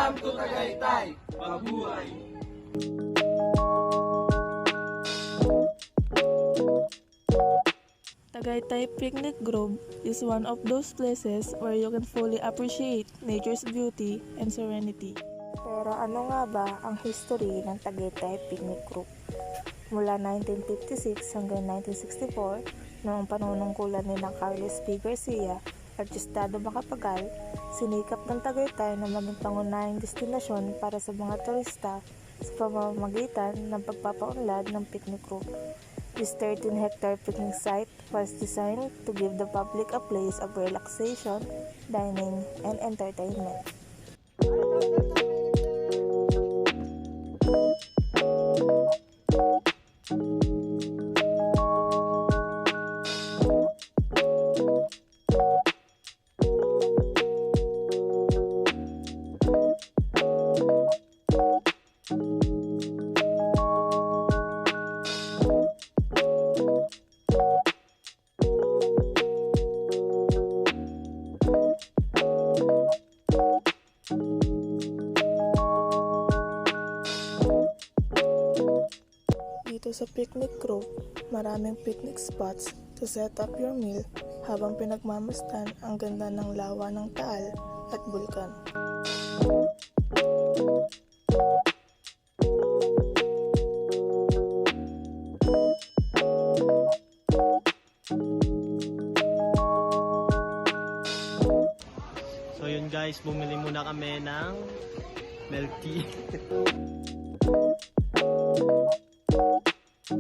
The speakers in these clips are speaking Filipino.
Welcome to Tagaytay! Mabuhay! Tagaytay Picnic Grove is one of those places where you can fully appreciate nature's beauty and serenity. Pero ano nga ba ang history ng Tagaytay Picnic Group? Mula 1956 hanggang 1964, noong panunungkulan ni Carlos P. Garcia at Justado Macapagal, sinikap ng Tagaytay na maging pangunahing destinasyon para sa mga turista sa pamamagitan ng pagpapaunlad ng picnic group. This 13-hectare picnic site was designed to give the public a place of relaxation, dining, and entertainment. Dito sa picnic group, maraming picnic spots to set up your meal habang pinagmamasdan ang ganda ng lawa ng Taal at Bulkan. So yun guys, bumili muna kami ng milk tea. So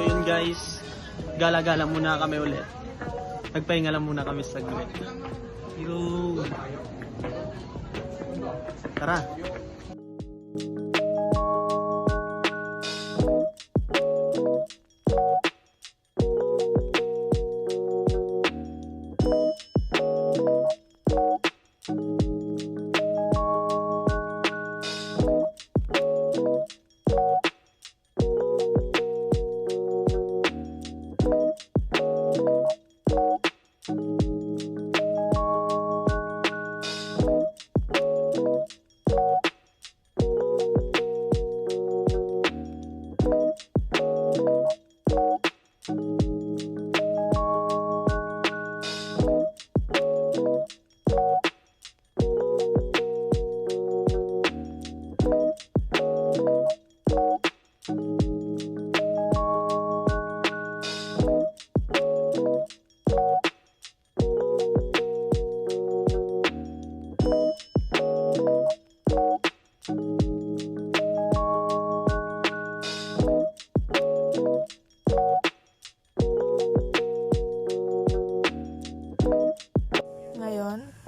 yun guys, gala-gala muna kami ulit. Nagpahinga lang muna kami saglit. Yo. Tara.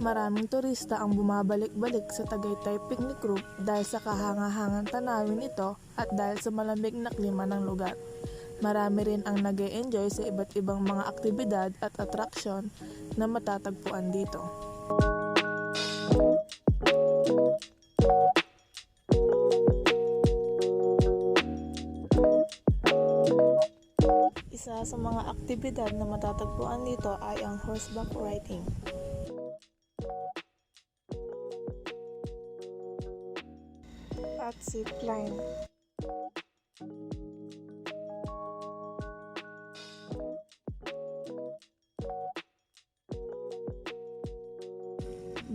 Maraming turista ang bumabalik-balik sa Tagaytay Picnic Group dahil sa kahangahangang tanawin ito at dahil sa malamig na klima ng lugar. Marami rin ang nag-e-enjoy sa iba't ibang mga aktibidad at atraksyon na matatagpuan dito. Isa sa mga aktibidad na matatagpuan dito ay ang horseback riding. At zipline.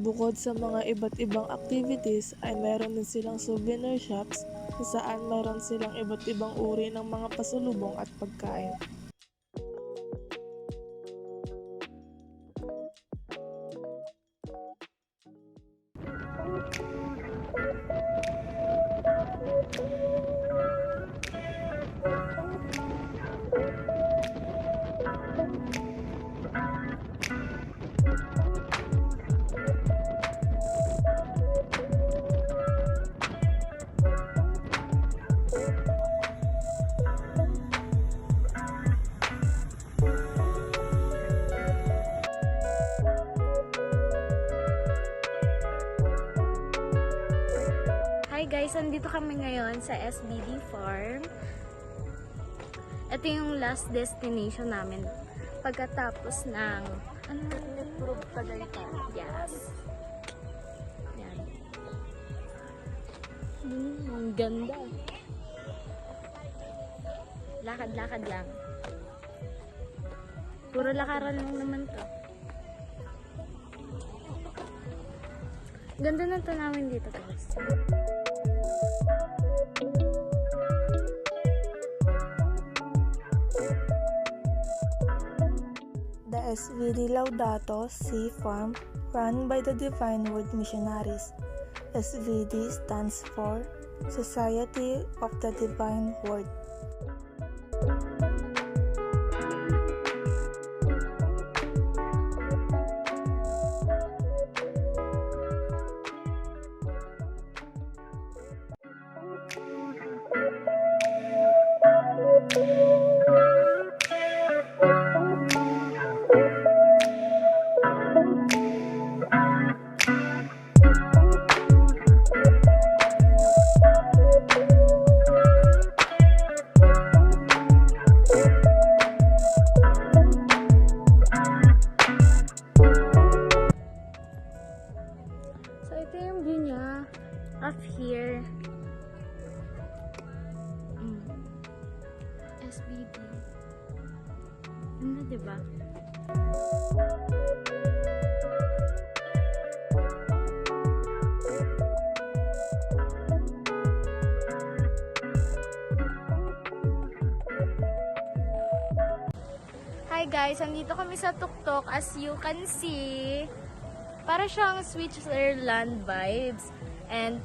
Bukod sa mga iba't ibang activities ay meron din silang souvenir shops kung saan meron silang iba't ibang uri ng mga pasalubong at pagkain. Hi guys, andito kami ngayon sa SBD Farm. Ito yung last destination namin pagkatapos ng Picnic group Tagaytay. yes. Yan. Ang ganda. Lakad-lakad lang. Puro lakaran lang naman to. Ganda ng tanawin dito guys. The SVD Laudato Si Farm, run by the Divine Word Missionaries. SVD stands for Society of the Divine Word. So, ito yung view niya up here. SBD. Ano, diba? Hi guys, andito kami sa tuktok. As you can see, para siyang Switzerland vibes. And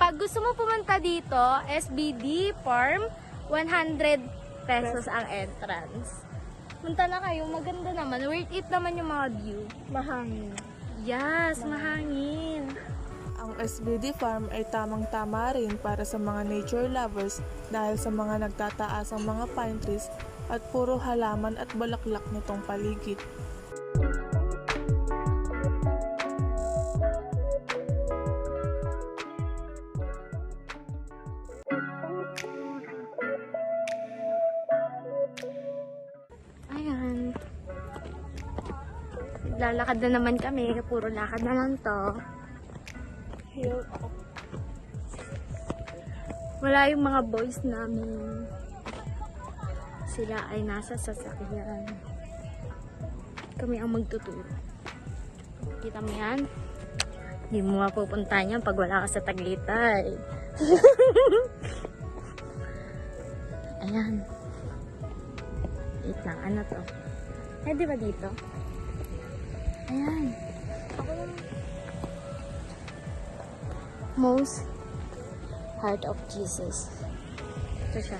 pag gusto mo pumunta dito, SBD Farm, 100 pesos ang entrance. Punta na kayo, maganda naman. Worth it naman yung mga view. Mahangin. Yes, mahangin. Ang SBD Farm ay tamang-tama rin para sa mga nature lovers dahil sa mga nagtataasang mga pine trees at puro halaman at bulaklak nitong paligid. Ayan. Lalakad na naman kami. Puro lakad na lang to. Hill Wala yung mga boys namin. Sila ay nasa sasakyan. Kami ang magtuturo. Kita mo yan? Hindi mo mapupuntahan yan pag wala ka sa Tagaytay. Ayan. Wait lang, ano to? Eh, di ba dito? Ayan. Most Heart of Jesus. Ito siya.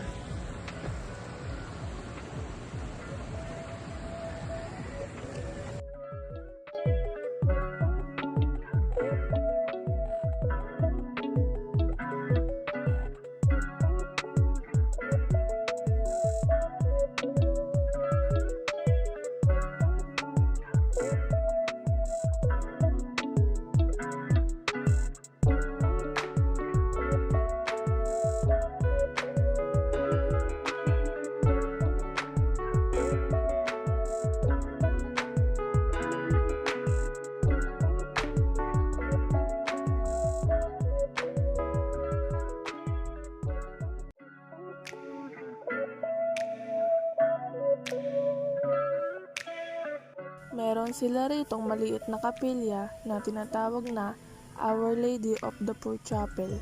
Meron sila ritong maliit na kapilya na tinatawag na Our Lady of the Poor Chapel.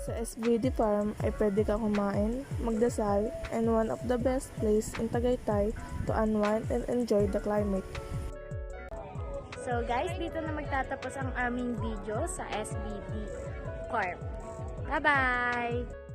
Sa SBD Farm ay pwede ka kumain, magdasal, and one of the best place in Tagaytay to unwind and enjoy the climate. So guys, dito na magtatapos ang aming video sa SBD Farm. Bye-bye!